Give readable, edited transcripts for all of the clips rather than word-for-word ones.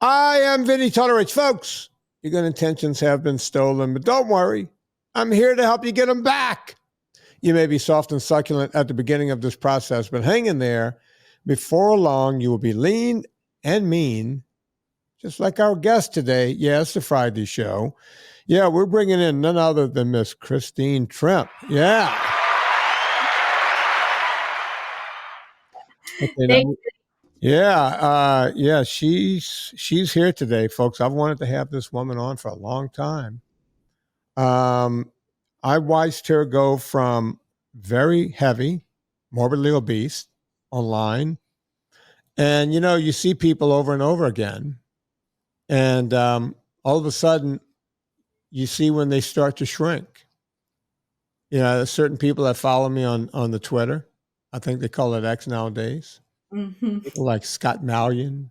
I am Vinnie Tortorich. Folks, your good intentions have been stolen, but don't worry. I'm here to help you get them back. You may be soft and succulent at the beginning of this process, but hang in there. Before long, you will be lean and mean, just like our guest today. Yeah, it's the Friday show. Yeah, we're bringing in none other than Miss Christine Trimpe. Yeah. Okay, Thank you. Yeah, she's here today, folks. I've wanted to have this woman on for a long time. I watched her go from very heavy, morbidly obese online, and you see people over and over again, and all of a sudden, you see when they start to shrink. There's certain people that follow me on the Twitter. I think they call it X nowadays. Mm-hmm. People like Scott Mallion.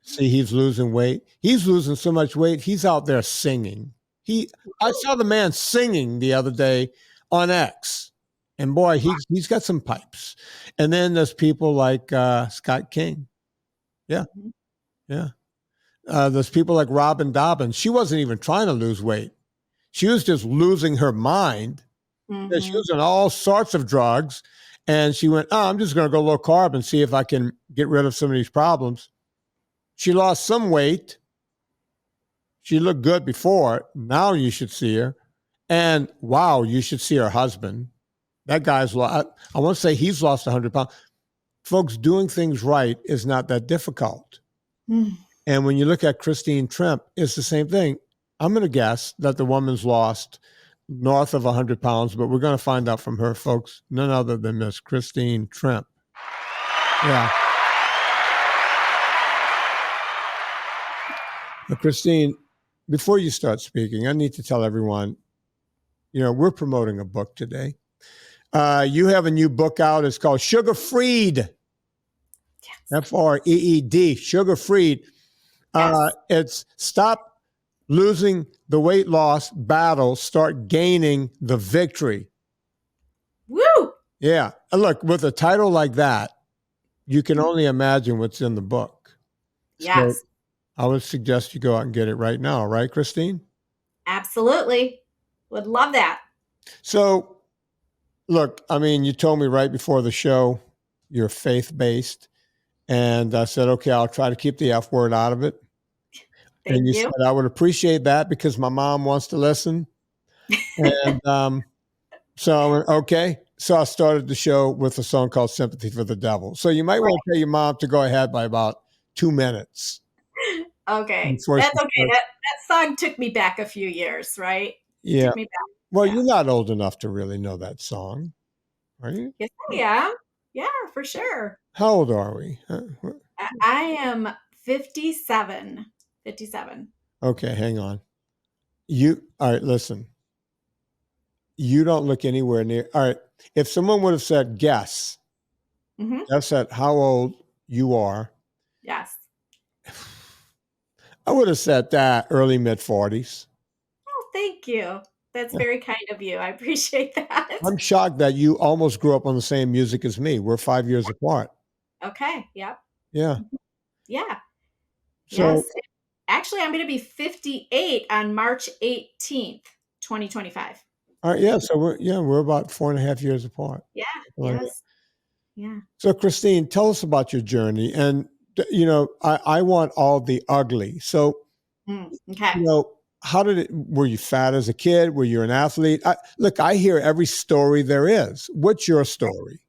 See, he's losing weight. He's losing so much weight. He's out there singing. I saw the man singing the other day on X, and boy, he's got some pipes. And then there's people like Scott King. Yeah. There's people like Robin Dobbins. She wasn't even trying to lose weight. She was just losing her mind. Mm-hmm. She was on all sorts of drugs, and she went, I'm just going to go low carb and see if I can get rid of some of these problems. She lost some weight. She looked good before. Now you should see her. And wow, you should see her husband. That guy's lost. I want to say he's lost 100 pounds. Folks, doing things right is not that difficult. And when you look at Christine Trimpe, it's the same thing. I'm going to guess that the woman's lost north of 100 pounds, but we're going to find out from her, folks. None other than Miss Christine Trimpe. Yeah. But Christine, before you start speaking, I need to tell everyone, we're promoting a book today. You have a new book out. It's called Sugar Freed. Yes. F-R-E-E-D, Sugar Freed. Yes. It's Stop Losing the Weight Loss Battle, Start Gaining the Victory. Woo! Yeah. Look, with a title like that, you can only imagine what's in the book. Yes. So I would suggest you go out and get it right now. Right, Christine? Absolutely. Would love that. So, look, you told me right before the show, you're faith-based. And I said, okay, I'll try to keep the F word out of it. Thank you. Said I would appreciate that because my mom wants to listen. And so I went, okay. So I started the show with a song called Sympathy for the Devil. So you might want to tell your mom to go ahead by about 2 minutes. Okay. That's okay. That song took me back a few years, right? Yeah. Took me back. Well, You're not old enough to really know that song, are you? Yes, I am. Yeah, for sure. How old are we? I am 57. 57. Okay, hang on. All right, listen. You don't look anywhere near. All right. If someone would have said, guess, guess at how old you are. Yes. I would have said that early mid-40s. Oh, thank you. That's very kind of you. I appreciate that. I'm shocked that you almost grew up on the same music as me. We're 5 years apart. Okay. Yep. Yeah. Yeah. So, yes. Actually, I'm going to be 58 on March 18th, 2025. All right. Yeah. So we're about 4.5 years apart. Yeah. Yes. Yeah. So Christine, tell us about your journey. And, I want all the ugly. So, okay. How were you fat as a kid? Were you an athlete? I hear every story there is. What's your story?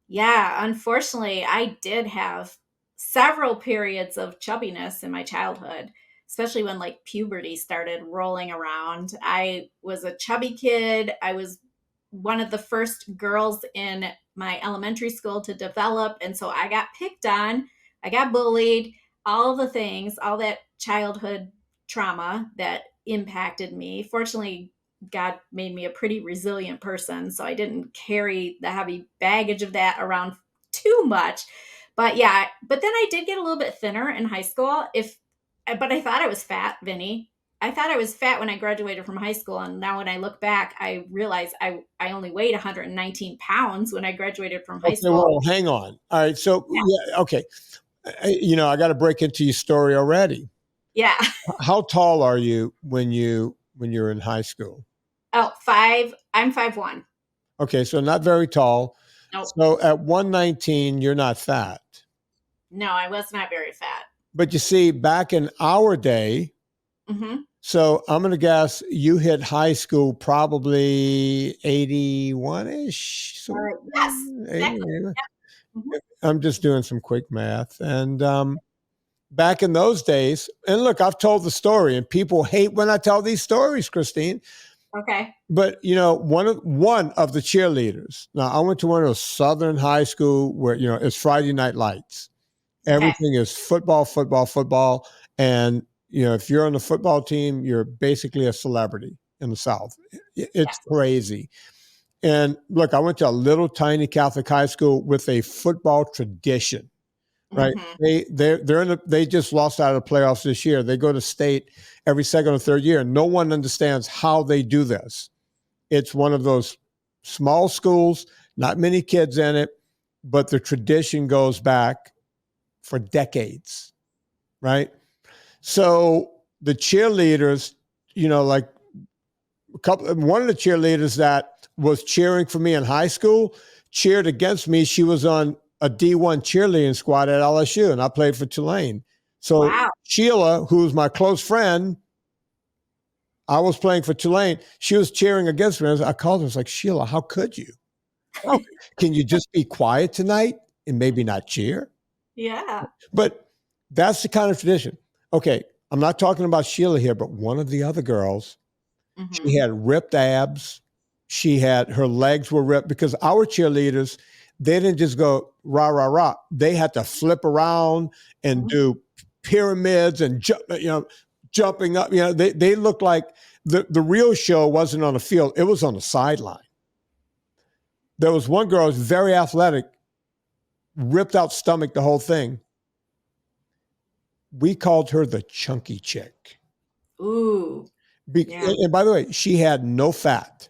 Yeah. Unfortunately, I did have several periods of chubbiness in my childhood, especially when puberty started rolling around. I was a chubby kid. I was one of the first girls in my elementary school to develop. And so I got picked on, I got bullied, all the things, all that childhood trauma that impacted me. Fortunately, God made me a pretty resilient person, so I didn't carry the heavy baggage of that around too much. But then I did get a little bit thinner in high school. But I thought I was fat, Vinnie. I thought I was fat when I graduated from high school. And now when I look back, I realize I only weighed 119 pounds when I graduated from high school. Well, hang on. All right. So, okay. I got to break into your story already. Yeah. How tall are you when you're in high school? Oh, 5. I'm 5'1". Okay, so not very tall. Nope. So at 119, you're not fat. No, I was not very fat. But you see, back in our day, Mm-hmm. so I'm going to guess you hit high school probably 81-ish. So Yes, 80, exactly. Yeah. Mm-hmm. I'm just doing some quick math. And back in those days, and look, I've told the story, and people hate when I tell these stories, Christine. Okay. But one of the cheerleaders. Now I went to one of those southern high school where it's Friday night lights. Okay. Everything is football, football, football, and if you're on the football team, you're basically a celebrity in the South. It's Yes. crazy. And look, I went to a little tiny Catholic high school with a football tradition. Right? Mm-hmm. They just lost out of the playoffs this year. They go to state every second or third year. No one understands how they do this. It's one of those small schools, not many kids in it, but the tradition goes back for decades, right? So the cheerleaders, like one of the cheerleaders that was cheering for me in high school cheered against me. She was on a D1 cheerleading squad at LSU, and I played for Tulane. So Wow. Sheila, who's my close friend, I was playing for Tulane. She was cheering against me. I called her. I was like, Sheila, how could you? Oh, can you just be quiet tonight and maybe not cheer? Yeah. But that's the kind of tradition. Okay, I'm not talking about Sheila here, but one of the other girls, Mm-hmm. she had ripped abs. Her legs were ripped because our cheerleaders, they didn't just go rah, rah, rah. They had to flip around and do pyramids and jumping up. They looked like the real show wasn't on the field. It was on the sideline. There was one girl who was very athletic, ripped out stomach, the whole thing. We called her the chunky chick. Ooh. Yeah. And by the way, she had no fat.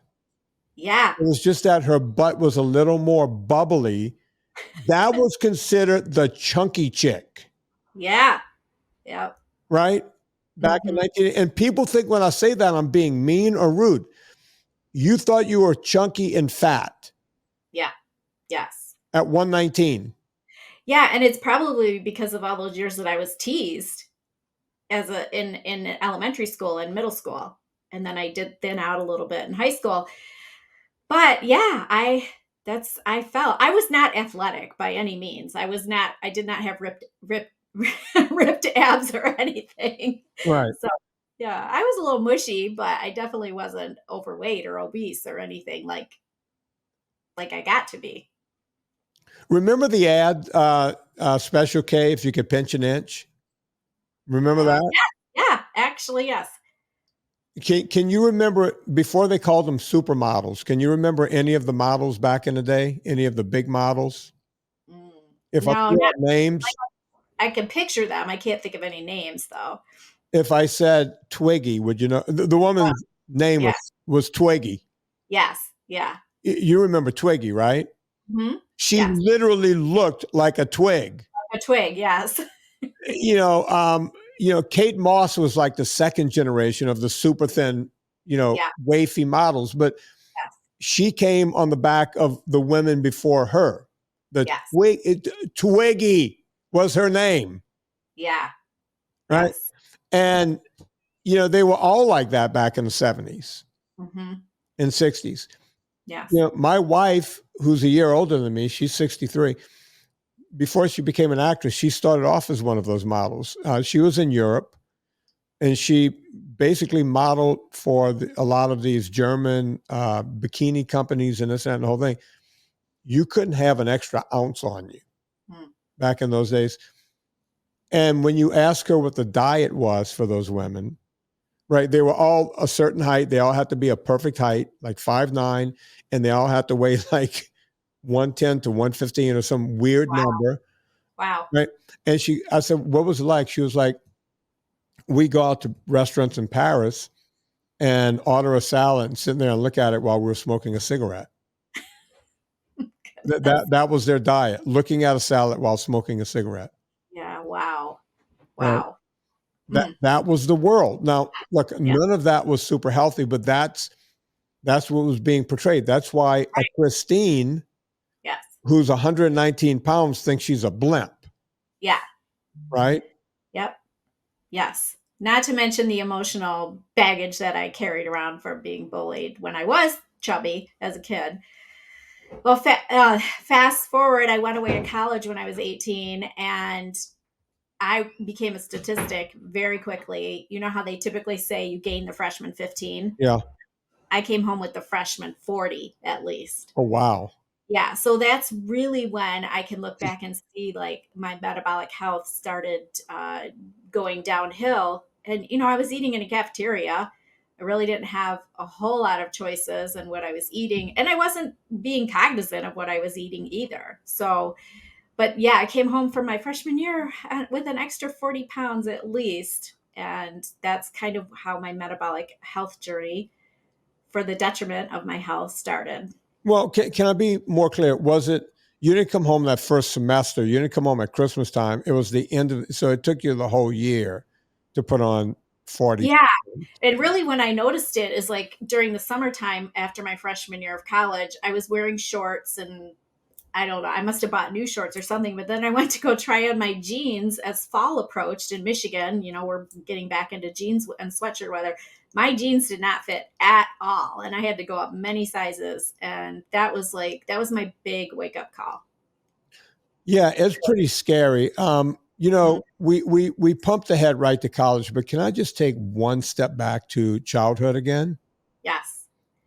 Yeah. It was just that her butt was a little more bubbly. That was considered the chunky chick, Yeah. Yep. right? Back in 19, and people think when I say that I'm being mean or rude. You thought you were chunky and fat. Yeah. Yes. At 119. Yeah, and it's probably because of all those years that I was teased in elementary school and middle school, and then I did thin out a little bit in high school. But yeah, I felt I was not athletic by any means. I did not have ripped abs or anything. Right. So yeah, I was a little mushy, but I definitely wasn't overweight or obese or anything like I got to be. Remember the ad, Special K, if you could pinch an inch? Remember that? Yeah, actually, yes. Can you remember, before they called them supermodels, can you remember any of the models back in the day? Any of the big models? If I No, threw not out names, I can picture them. I can't think of any names though. if I said Twiggy, would you know? The woman's name Yeah. was Twiggy. Yes. Yeah. You remember Twiggy, right? Mm-hmm. She Yes. literally looked like a twig. A twig. Yes. Kate Moss was like the second generation of the super thin, Yeah. wafy models, but Yes. she came on the back of the women before her. Yes. Twiggy was her name. Yeah. Right. Yes. And, they were all like that back in the 70s and 60s. Yes. My wife, who's a year older than me, she's 63. Before she became an actress, she started off as one of those models. She was in Europe, and she basically modeled for a lot of these German bikini companies and this and the whole thing. You couldn't have an extra ounce on you back in those days. And when you ask her what the diet was for those women, right, they were all a certain height. They all had to be a perfect height, like 5'9", and they all had to weigh like 110 to 115 or some weird number. Wow. Right. And I said, what was it like? She was like, we go out to restaurants in Paris and order a salad and sit there and look at it while we were smoking a cigarette. That was their diet, looking at a salad while smoking a cigarette. Yeah. Right. Wow. Mm, That was the world. Now, look, yeah. none of that was super healthy, but that's what was being portrayed. That's why a Right. Christine, Yes. who's 119 pounds, thinks she's a blimp, Yeah. right? Yep. Yes. Not to mention the emotional baggage that I carried around from being bullied when I was chubby as a kid. Well, fast forward, I went away to college when I was 18 and I became a statistic very quickly. You know how they typically say you gain the freshman 15? Yeah. I came home with the freshman 40 at least. Oh, wow. Yeah, so that's really when I can look back and see like my metabolic health started going downhill. And I was eating in a cafeteria. I really didn't have a whole lot of choices in what I was eating, and I wasn't being cognizant of what I was eating either. So, but yeah, I came home from my freshman year with an extra 40 pounds at least, and that's kind of how my metabolic health journey, for the detriment of my health, started. Well, can I be more clear? Was it, you didn't come home that first semester? You didn't come home at Christmas time. It was the end of, so it took you the whole year to put on 40. Yeah. And really, when I noticed it is like during the summertime after my freshman year of college, I was wearing shorts and I don't know, I must have bought new shorts or something. But then I went to go try on my jeans as fall approached in Michigan. We're getting back into jeans and sweatshirt weather. My jeans did not fit at all. And I had to go up many sizes. And that was my big wake up call. Yeah, it's pretty scary. Mhm. We pumped ahead right to college, but can I just take one step back to childhood again? Yes.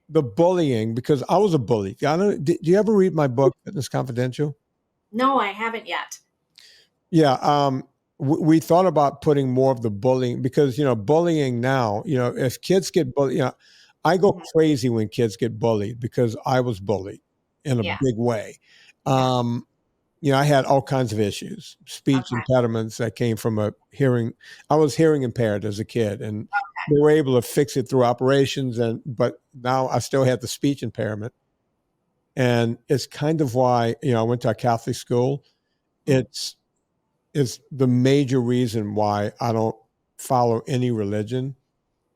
The bullying, because I was a bully. I don't, did you ever read my book, Fitness Confidential? No, I haven't yet. Yeah. We thought about putting more of the bullying because, bullying now, if kids get bullied, I go Mhm. crazy when kids get bullied because I was bullied in a Yeah. big way. Yeah. Um, I had all kinds of issues, speech Okay. impediments that came from I was hearing impaired as a kid, and they were able to fix it through operations. But now I still had the speech impairment. And it's kind of why, I went to a Catholic school. Mm. It's, is the major reason why I don't follow any religion,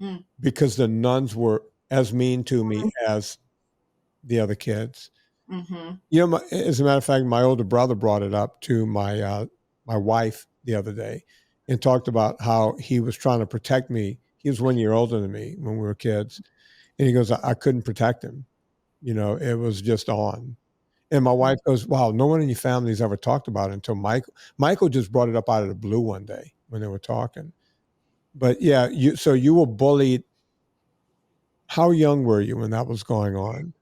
Mm. because the nuns were as mean to me as the other kids. Mm-hmm. As a matter of fact, my older brother brought it up to my wife the other day and talked about how he was trying to protect me. He was 1 year older than me when we were kids, and he goes, I couldn't protect him. It was just on. And my wife goes, "Wow, no one in your family's ever talked about it until Michael. Michael just brought it up out of the blue one day when they were talking." But yeah, you were bullied. How young were you when that was going on?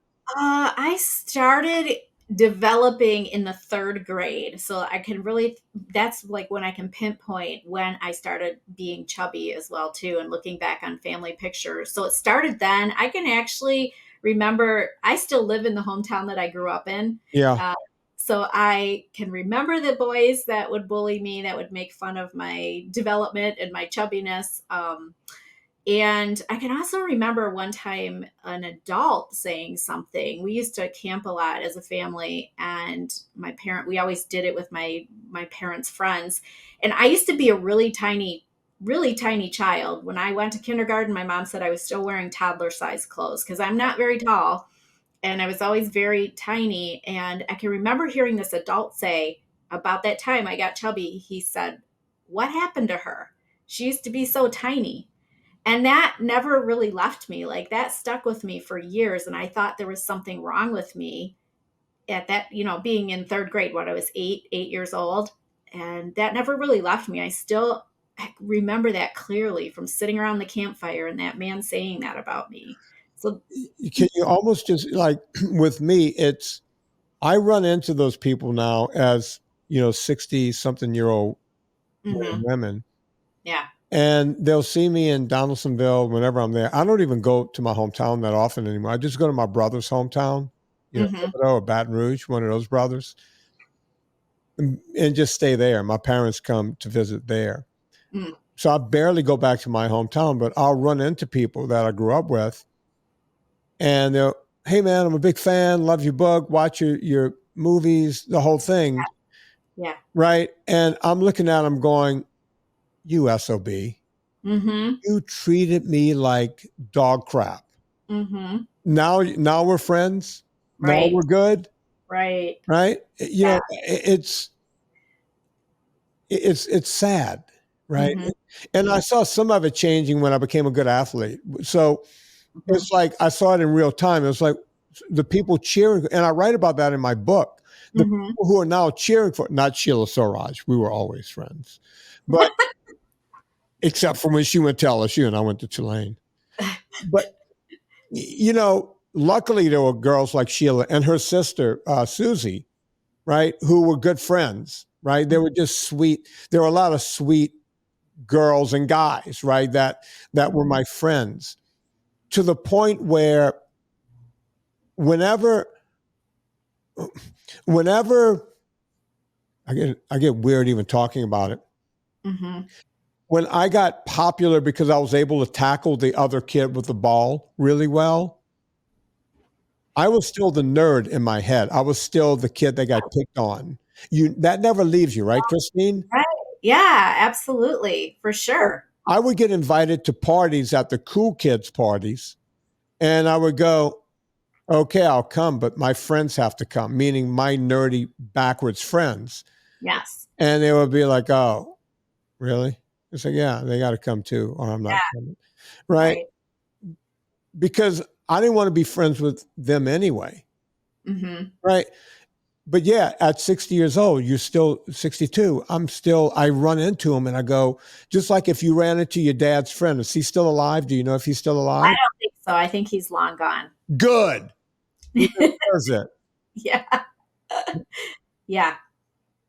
I started developing in the third grade. So I can really, that's like when I can pinpoint when I started being chubby as well, too, and looking back on family pictures. So it started then. I can actually remember, I still live in the hometown that I grew up in. Yeah. Uh, so I can remember the boys that would bully me, that would make fun of my development and my chubbiness. And I can also remember one time an adult saying something. We used to camp a lot as a family, and we always did it with my parents' friends. And I used to be a really tiny child. When I went to kindergarten, my mom said I was still wearing toddler size clothes because I'm not very tall, and I was always very tiny. And I can remember hearing this adult say about that time I got chubby. He said, "What happened to her? She used to be so tiny." And that never really left me. Like that stuck with me for years. And I thought there was something wrong with me at that, being in third grade when I was 8 years old. And that never really left me. I still remember that clearly from sitting around the campfire and that man saying that about me. So, Can you almost just like with me, I run into those people now as, 60 something year old men and mhm, women, yeah. and they'll see me in Donaldsonville whenever I'm there. I don't even go to my hometown that often anymore. I just go to my brother's hometown, Hmm. Thibodeau or Baton Rouge, one of those brothers, and just stay there. My parents come to visit there. Mm. So I barely go back to my hometown, but I'll run into people that I grew up with, and they'll, "Hey man, I'm a big fan, love your book, watch your movies, the whole thing." Yeah. Right. And I'm looking at them going, you SOB. Mm-hmm. You treated me like dog crap. Mm-hmm. Now we're friends. Now Right. we're good. Right. Right. You Yeah. know, it's sad. Right. Mm-hmm. And I saw some of it changing when I became a good athlete. So Mm-hmm. it's like I saw it in real time. It was like the people cheering, and I write about that in my book. The Mm-hmm. people who are now cheering for, not Sheila Soraj, we were always friends, but except for when she went to LSU and I went to Tulane. But you know, luckily there were girls like Sheila and her sister Susie, right, who were good friends. Right, they were just sweet. There were a lot of sweet girls and guys, right, that were my friends, to the point where whenever whenever I get weird even talking about it. Mm-hmm. When I got popular because I was able to tackle the other kid with the ball really well, I was still the nerd in my head. I was still the kid that got picked on. That never leaves you, right, Christine? Right. Yeah, absolutely. For sure. I would get invited to parties at the cool kids parties, and I would go, okay, I'll come, but my friends have to come, meaning my nerdy backwards friends. Yes. And they would be like, oh, really? It's like, yeah, they got to come too, or I'm not Yeah. coming. Right. Right. Because I didn't want to be friends with them anyway. Mm-hmm. Right. But yeah, at 60 years old, you're still 62. I run into him and I go, just like if you ran into your dad's friend, is he still alive? Do you know if he's still I alive? don't think so. I think he's long gone. Good. He deserves it. Yeah. Yeah.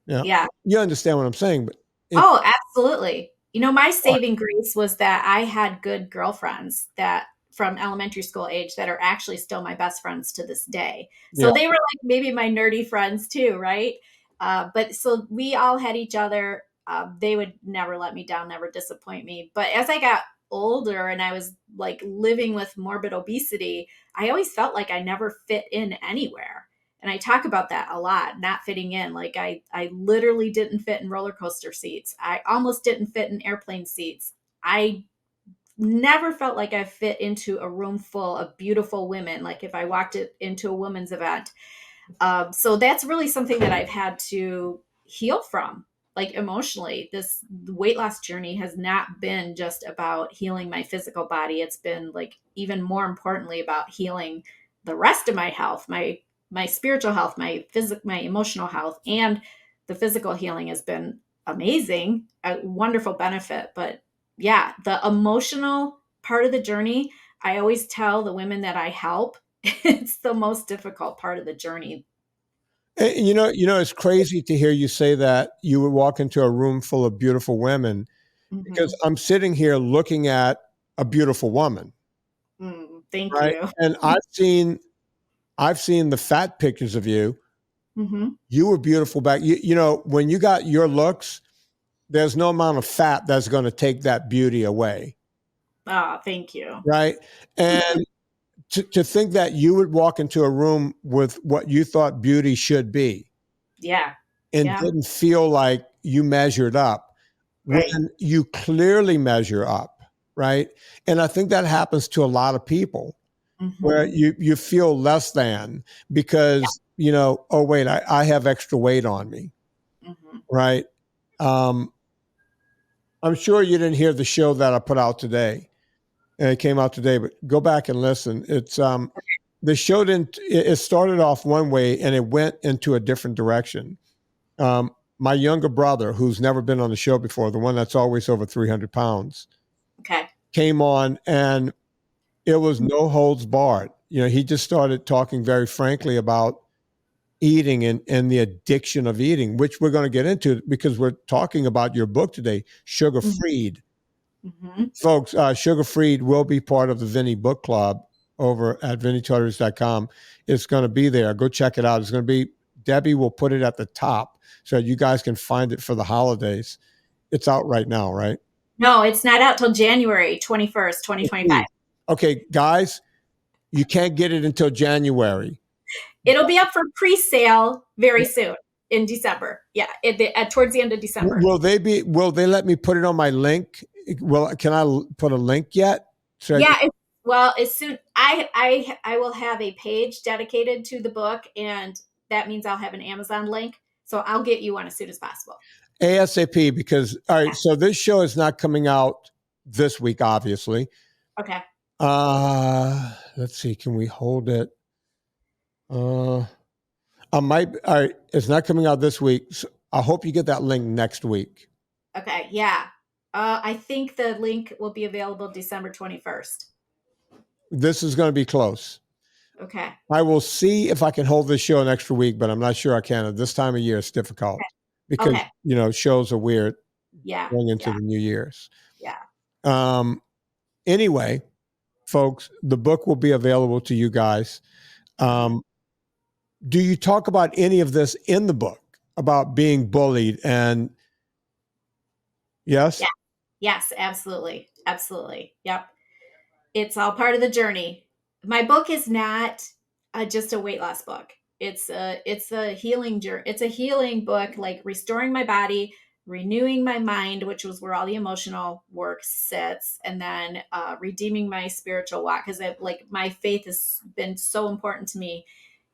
Yeah. Yeah. You understand what I'm saying, but Oh, absolutely. You know, my saving grace was that I had good girlfriends that from elementary school age that are actually still my best friends to this day. yeah. So they were like maybe my nerdy friends too, right? But so we all had each other. They would never let me down, never disappoint me. But as I got older and I was like living with morbid obesity, I always felt like I never fit in anywhere. And I talk about that a lot, not fitting in. Like I literally didn't fit in roller coaster seats. I almost didn't fit in airplane seats. I never felt like I fit into a room full of beautiful women. Like if I walked into a women's event. So that's really something that I've had to heal from, like emotionally. This weight loss journey has not been just about healing my physical body. It's been like even more importantly about healing the rest of my health, my spiritual health, my emotional health, and the physical healing has been amazing, a wonderful benefit. But yeah, the emotional part of the journey, I always tell the women that I help, it's the most difficult part of the journey. It's crazy to hear you say that you would walk into a room full of beautiful women, because Mm-hmm. I'm sitting here looking at a beautiful woman, Thank right? you. And I've seen the fat pictures of you. Mm-hmm. You were beautiful back. When you got your looks, there's no amount of fat that's going to take that beauty away, Oh, thank you. right? And to think that you would walk into a room with what you thought beauty should be Yeah. and Yeah. didn't feel like you measured up Right. when you clearly measure up, right? And I think that happens to a lot of people, where Mm-hmm. you feel less than because, oh, wait, I have extra weight on me, Mm-hmm. right? Um, I'm sure you didn't hear the show that I put out today. And it came out today, but go back and listen. It's the show didn't. It started off one way and it went into a different direction. My younger brother, who's never been on the show before, the one that's always over 300 pounds, Okay. came on, and it was no holds barred. He just started talking very frankly about eating and the addiction of eating, which we're going to get into because we're talking about your book today, Sugar Freed. Mm-hmm. Folks, Sugar Freed will be part of the Vinnie Book Club over at VinnieTortorich.com. It's going to be there. Go check it out. It's going to be, Debbie will put it at the top so you guys can find it for the holidays. It's out right now, right? No, it's not out till January 21st, 2025. Okay, guys, you can't get it until January. It'll be up for pre-sale very soon. in December. Yeah, towards the end of December. Will they let me put it on my link? Can I put a link yet? Yeah. Well, as soon I will have a page dedicated to the book, and that means I'll have an Amazon link. So I'll get you one as soon as possible. ASAP, because all right, so this show is not coming out this week, obviously. Okay. Let's see, can we hold it? I might. All right, it's not coming out this week. So I hope you get that link next week. Okay. Yeah. I think the link will be available December 21st. This is going to be close. Okay. I will see if I can hold this show an extra week, but I'm not sure I can. At this time of year, it's difficult because shows are weird. Yeah. Going into the New Year's. Yeah. Anyway, folks, the book will be available to you guys. Do you talk about any of this in the book about being bullied? And yes? Yeah. Yes, absolutely. Absolutely. Yep. It's all part of the journey. My book is not just a weight loss book. It's a healing journey. It's a healing book, like restoring my body, renewing my mind, which was where all the emotional work sits, and then redeeming my spiritual walk, because like my faith has been so important to me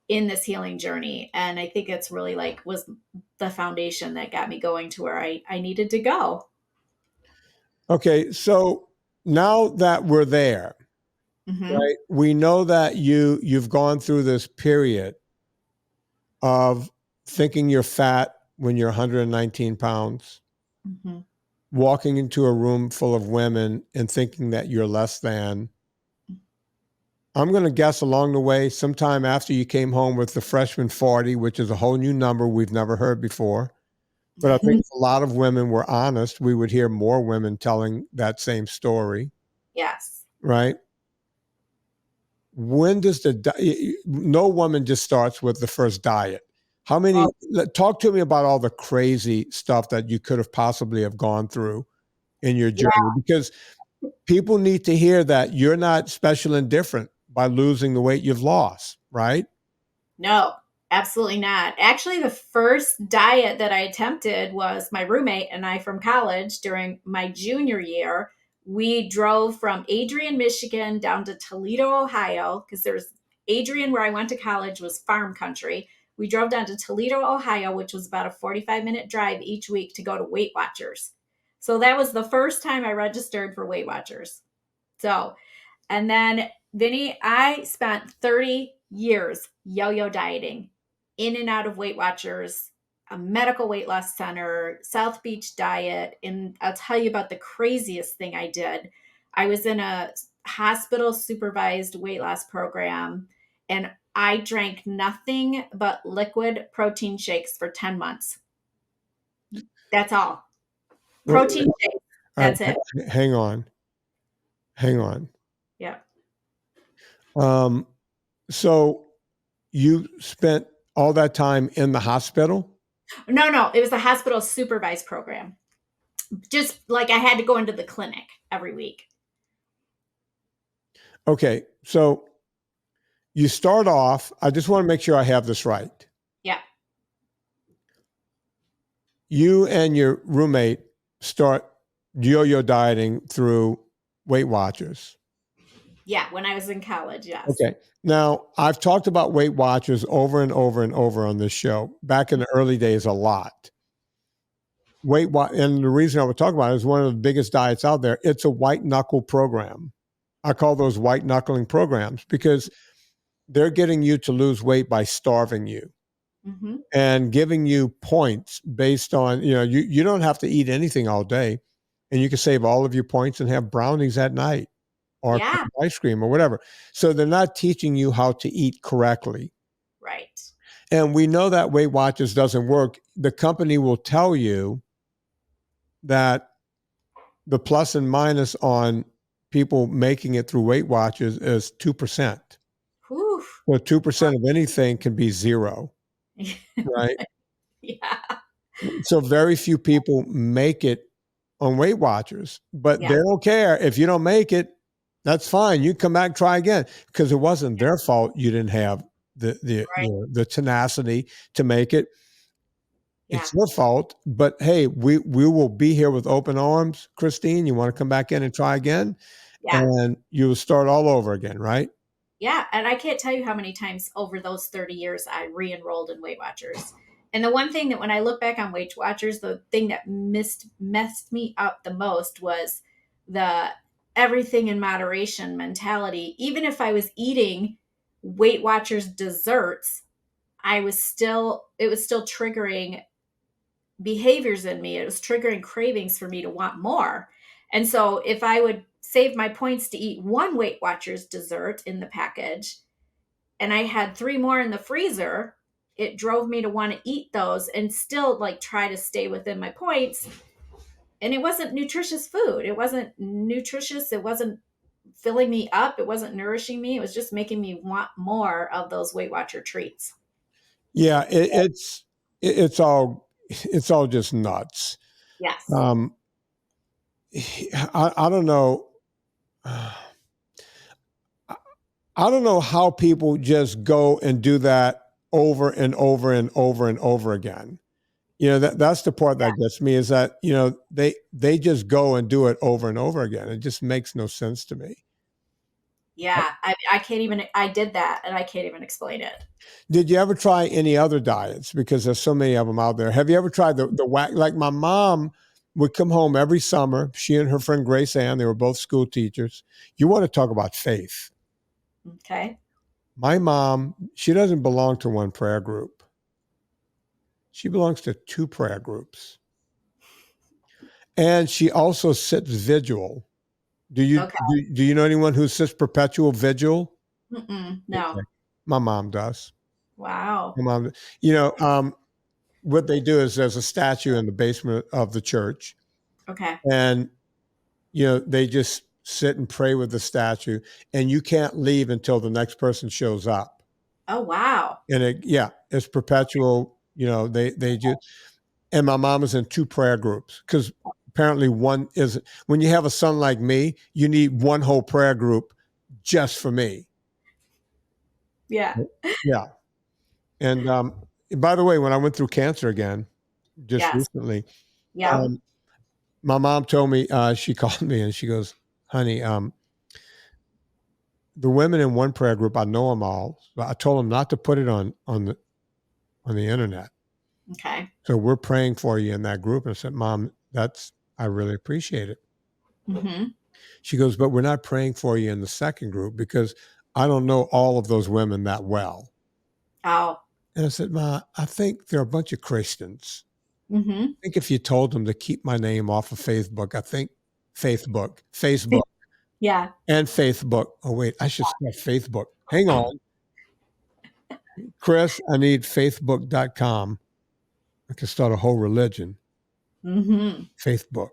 in this healing journey, and I think it's really was the foundation that got me going to where I needed to go. Okay, so now that we're there, right? We know that you've gone through this period of thinking you're fat when you're 119 pounds, walking into a room full of women and thinking that you're less than. I'm going to guess along the way, sometime after you came home with the freshman 40, which is a whole new number we've never heard before. But I think if a lot of women were honest, we would hear more women telling that same story. Yes. Right? When does no woman just starts with the first diet. How many, talk to me about all the crazy stuff that you could have possibly have gone through in your journey, because people need to hear that you're not special and different by losing the weight you've lost, right? No, absolutely not. Actually, the first diet that I attempted was my roommate and I from college during my junior year. We drove from Adrian, Michigan down to Toledo, Ohio, because there's Adrian, where I went to college, was farm country. We drove down to Toledo, Ohio, which was about a 45-minute drive each week to go to Weight Watchers. So that was the first time I registered for Weight Watchers. So, and then Vinnie, I spent 30 years yo-yo dieting, in and out of Weight Watchers, a medical weight loss center, South Beach diet. And I'll tell you about the craziest thing I did. I was in a hospital supervised weight loss program, and I drank nothing but liquid protein shakes for 10 months. That's all. Protein shakes. That's it. Hang on. Yeah. So you spent all that time in the hospital? No. It was a hospital supervised program. Just like I had to go into the clinic every week. Okay. So you start off, I just want to make sure I have this right. Yeah. You and your roommate start yo-yo dieting through Weight Watchers. Yeah, when I was in college, yes. Okay. Now, I've talked about Weight Watchers over and over and over on this show, back in the early days a lot. And the reason I would talk about it is one of the biggest diets out there. It's a white knuckle program. I call those white knuckling programs because they're getting you to lose weight by starving you and giving you points based on, you don't have to eat anything all day, and you can save all of your points and have brownies at night or ice cream or whatever. So they're not teaching you how to eat correctly. Right. And we know that Weight Watchers doesn't work. The company will tell you that the plus and minus on people making it through Weight Watchers is 2%. Whew. Well, 2% of anything can be zero, right? Yeah. So very few people make it on Weight Watchers, but they don't care. If you don't make it, that's fine. You come back, try again, because it wasn't their fault you didn't have the tenacity to make it. Yeah. It's your fault, but hey, we will be here with open arms. Christine, you want to come back in and try again? Yeah. And you will start all over again, right? Yeah. And I can't tell you how many times over those 30 years I re enrolled in Weight Watchers. And the one thing that when I look back on Weight Watchers, the thing that messed me up the most was the everything in moderation mentality. Even if I was eating Weight Watchers desserts, it was still triggering behaviors in me. It was triggering cravings for me to want more. And so if I would save my points to eat one Weight Watchers dessert in the package and I had three more in the freezer, it drove me to want to eat those and still like try to stay within my points. And it wasn't nutritious food. It wasn't nutritious. It wasn't filling me up. It wasn't nourishing me. It was just making me want more of those Weight Watcher treats. Yeah, it's all just nuts. Yes. I don't know. I don't know how people just go and do that over and over and over and over again. That's the part that gets me is that, they just go and do it over and over again. It just makes no sense to me. Yeah. I can't even, I did that and I can't even explain it. Did you ever try any other diets? Because there's so many of them out there. Have you ever tried the whack? Like my mom would come home every summer. She and her friend Grace Ann, they were both school teachers. You want to talk about faith. Okay. My mom, she doesn't belong to one prayer group. She belongs to two prayer groups. And she also sits vigil. Do you Okay. do you know anyone who sits perpetual vigil? No. Okay. My mom does. Wow. My mom, what they do is there's a statue in the basement of the church, Okay. and they just sit and pray with the statue, and you can't leave until the next person shows up. Oh, wow. And it's perpetual. They just, and my mom is in two prayer groups because apparently one is when you have a son like me, you need one whole prayer group just for me. Yeah. Yeah. And by the way, when I went through cancer again, just Yes. recently, Yeah. my mom told me, she called me and she goes, honey, the women in one prayer group, I know them all. But I told them not to put it on the internet. Okay. So we're praying for you in that group. And I said, Mom, I really appreciate it. Mm-hmm. She goes, but we're not praying for you in the second group because I don't know all of those women that well. Oh. And I said, Ma, I think they're a bunch of Christians. Mm-hmm. I think if you told them to keep my name off of Facebook, I think Facebook Yeah. and Facebook. Oh, wait, I should start Facebook. Hang on. Chris, I need Facebook.com. I can start a whole religion. Mm-hmm. Facebook.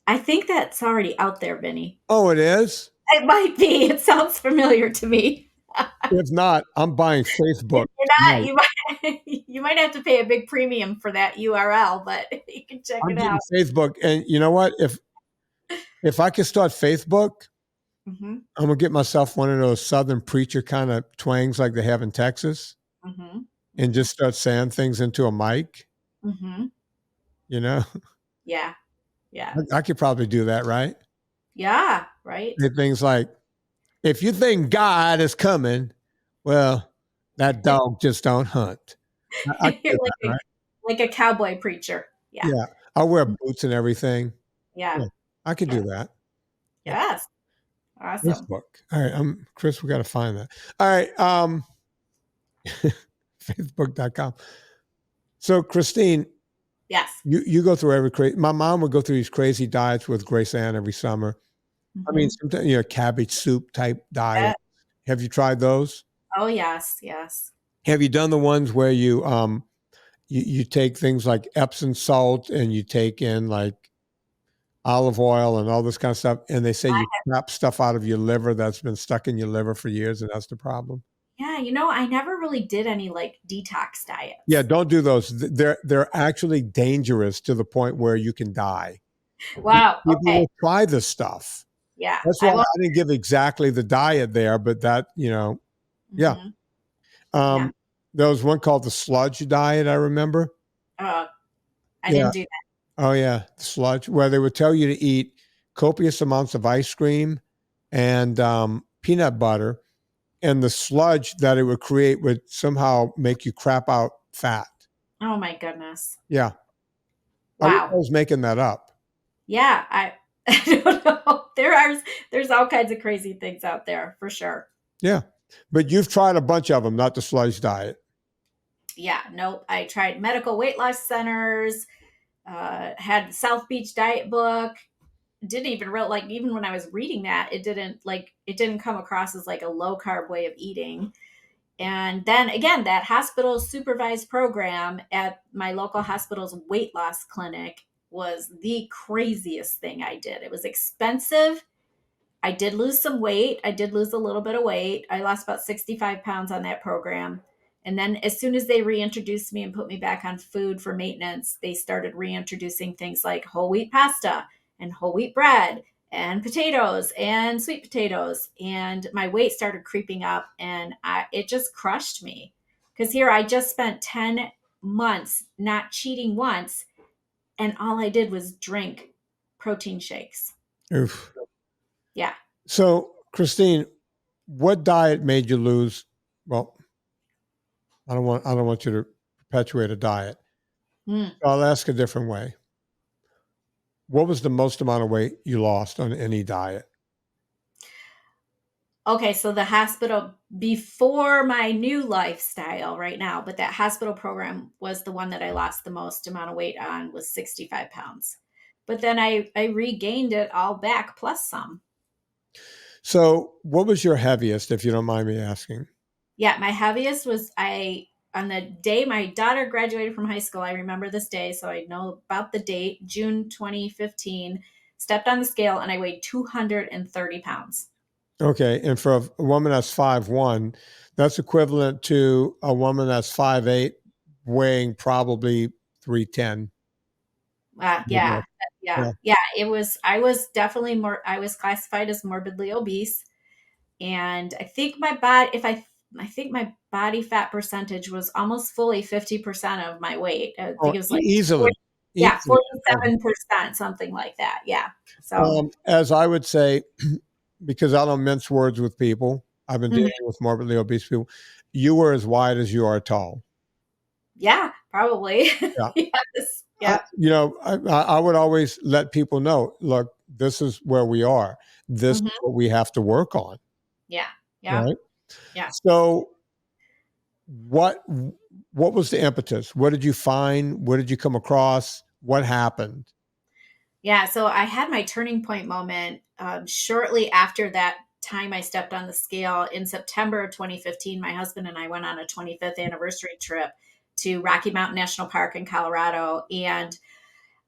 I think that's already out there, Vinny. Oh, it is? It might be. It sounds familiar to me. If not, I'm buying If Facebook you're not, tonight. you might have to pay a big premium for that URL, but you can check I'm it getting out. Facebook. And you know what? If I can start Facebook, Mm-hmm. I'm gonna get myself one of those Southern preacher kind of twangs like they have in Texas, Mm-hmm. and just start saying things into a mic. Mm-hmm. You know, Yeah. Yeah. I could probably do that, right? Yeah. Right. Say things like, "If you think God is coming, well, that dog just don't hunt." I can You're do that, right? like a cowboy preacher. Yeah. Yeah, I wear boots and everything. Yeah. Yeah, I could do that. Yeah, Yes. Awesome. Facebook. All right, Chris. We got to find that. All right, Facebook.com. So, Christine, Yes. you go through every crazy. My mom would go through these crazy diets with Grace Ann every summer. I mean, Mm-hmm. sometimes cabbage soup type diet. Yeah. Have you tried those? Oh, yes. Yes. Have you done the ones where you take things like Epsom salt and you take in like olive oil and all this kind of stuff, and they say you crap stuff out of your liver that's been stuck in your liver for years, and that's the problem? Yeah. I never really did any like detox Yeah, diets. don't do those. They're actually dangerous to the point where you can die. Wow. People Okay. will try this stuff. Yeah. That's why I will. I didn't give exactly the diet there, but yeah. Mm-hmm. Yeah. Um, there was one called the sludge diet, I remember. Uh, I Yeah. didn't do that. Oh, yeah. Sludge, where they would tell you to eat copious amounts of ice cream and peanut butter, and the sludge that it would create would somehow make you crap out fat. Oh my goodness. Yeah. I wish I Wow. was making that up. Yeah, I don't know. There's all kinds of crazy things out there for sure. Yeah. But you've tried a bunch of them, not the sludge diet. Yeah, nope. I tried medical weight loss centers, had the South Beach diet book. Didn't even real like even when I was reading that, it didn't come across as like a low carb way of eating. And then again, that hospital supervised program at my local hospital's weight loss clinic was the craziest thing I did. It was expensive. I did lose some weight. I did lose a little bit of weight. I lost about 65 pounds on that program. And then as soon as they reintroduced me and put me back on food for maintenance, they started reintroducing things like whole wheat pasta and whole wheat bread and potatoes and sweet potatoes. And my weight started creeping up and it just crushed me. Because here I just spent 10 months not cheating once. And all I did was drink protein shakes. Oof. Yeah. So, Christine, what diet made you lose? Well, I don't want you to perpetuate a diet. Mm. I'll ask a different way. What was the most amount of weight you lost on any diet? Okay, so the hospital before my new lifestyle right now, but that hospital program was the one that I lost the most amount of weight on was 65 pounds. But then I regained it all back plus some. So, what was your heaviest, if you don't mind me asking? Yeah, my heaviest was I on the day my daughter graduated from high school. I remember this day, so I know about the date, June 2015. Stepped on the scale and I weighed 230 pounds. Okay, and for a woman that's 5'1", that's equivalent to a woman that's 5'8", weighing probably 310. Yeah, yeah, Yeah. yeah. It was. I was definitely more. I was classified as morbidly obese, and I think my body. If I think my body fat percentage was almost fully 50% of my weight. I think Oh, it was like 40, easily, yeah, easily. 47%, something like that. Yeah. So. As I would say, because I don't mince words with people, I've been Mhm. dealing with morbidly obese people. You were as wide as you are tall. Yeah, probably. Yeah. Yes. Yeah. I would always let people know, look, this is where we are. This is Hmm. what we have to work on. Yeah. Yeah. Right. Yeah. So what what was the impetus? What did you find? What did you come across? What happened? Yeah, so I had my turning point moment shortly after that time I stepped on the scale in September of 2015. My husband and I went on a 25th anniversary trip to Rocky Mountain National Park in Colorado. And,